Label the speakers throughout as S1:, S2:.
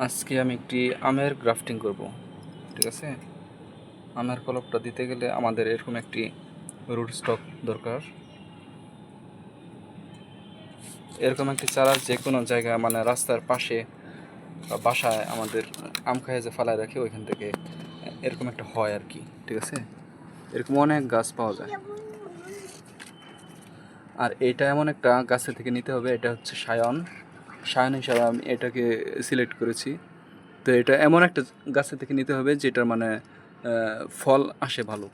S1: আজকে আমি একটি আমের গ্রাফটিং করব। ঠিক আছে, আমের কলপটা দিতে গেলে আমাদের এরকম একটি রুট স্টক দরকার। এরকম একটি চারা যে কোনো জায়গায়, মানে রাস্তার পাশে বা বাসায় আমাদের আম খায় যে ফালায় রাখে, ওইখান থেকে এরকম একটা হয় আর কি। ঠিক আছে, এরকম অনেক গাছ পাওয়া যায়। আর এটা এমন একটা গাছে থেকে নিতে হবে, এটা হচ্ছে সায়ন হিসাবে আমি এটাকে সিলেক্ট করেছি। তো এটা এমন একটা গাছে থেকে নিতে হবে যেটার মানে ফল আসে ভালো।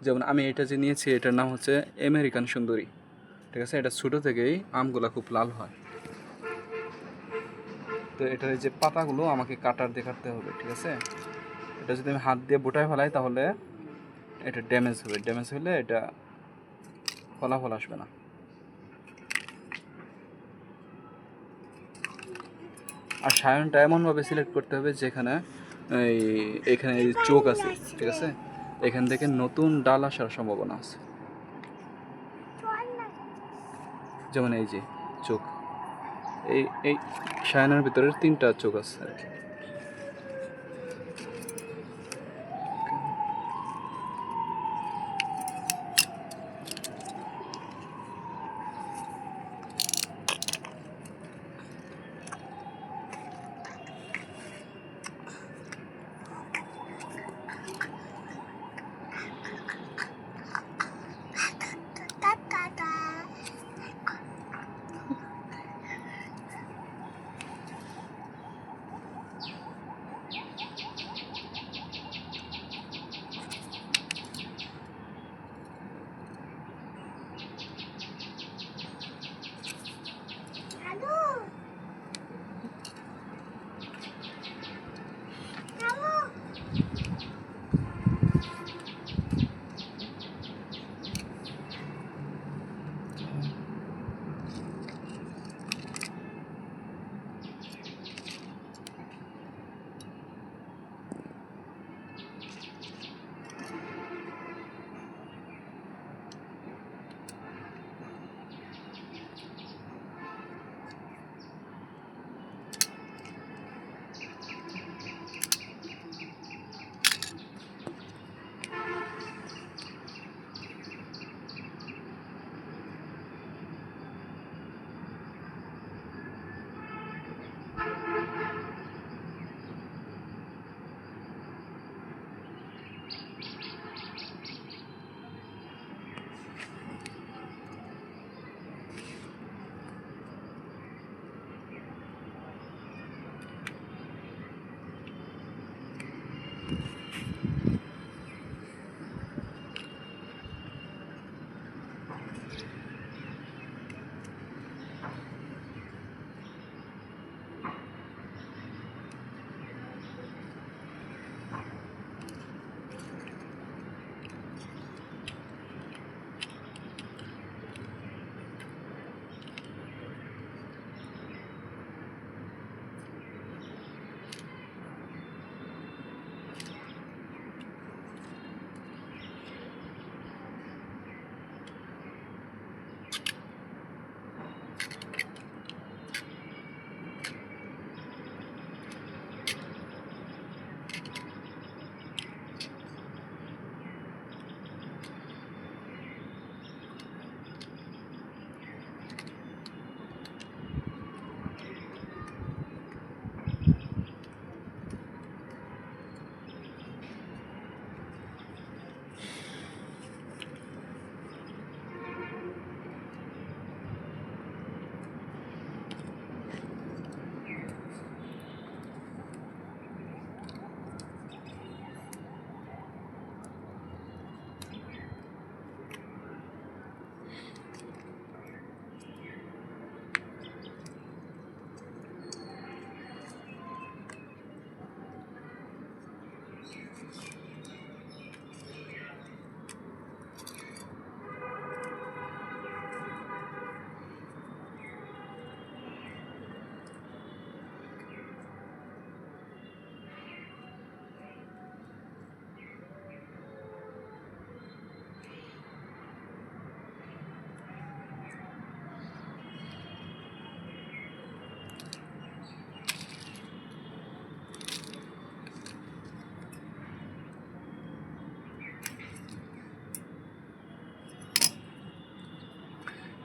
S1: যেমন আমি এটা যে নিয়েছি, এটার নাম হচ্ছে আমেরিকান সুন্দরী। ঠিক আছে, এটা ছোটো থেকেই আমগুলা খুব লাল হয়। তো এটার এই যে পাতাগুলো আমাকে কাটার দিয়ে কাটতে হবে। ঠিক আছে, এটা যদি আমি হাত দিয়ে বোটায় ফেলাই তাহলে এটা ড্যামেজ হবে। ড্যামেজ হলে এটা ফলাফল আসবে না। আর সায়নটা এমনভাবে সিলেক্ট করতে হবে যেখানে এখানে চোখ আছে। ঠিক আছে, এখান থেকে নতুন ডাল আসার সম্ভাবনা আছে। যেমন এই যে চোখ, এই সায়নের ভিতরে 3টা চোখ আছে আর কি।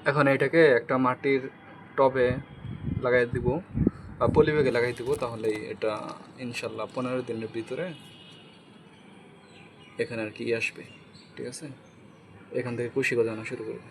S1: এখন এটাকে একটা মাটির টবে লাগাই দিব বা পলি ব্যাগে লাগাই দিব, তাহলেই এটা ইনশাল্লাহ 15 দিনের ভিতরে এখানে আর কি আসবে। ঠিক আছে, এখান থেকে কুশি গজানো শুরু করবে।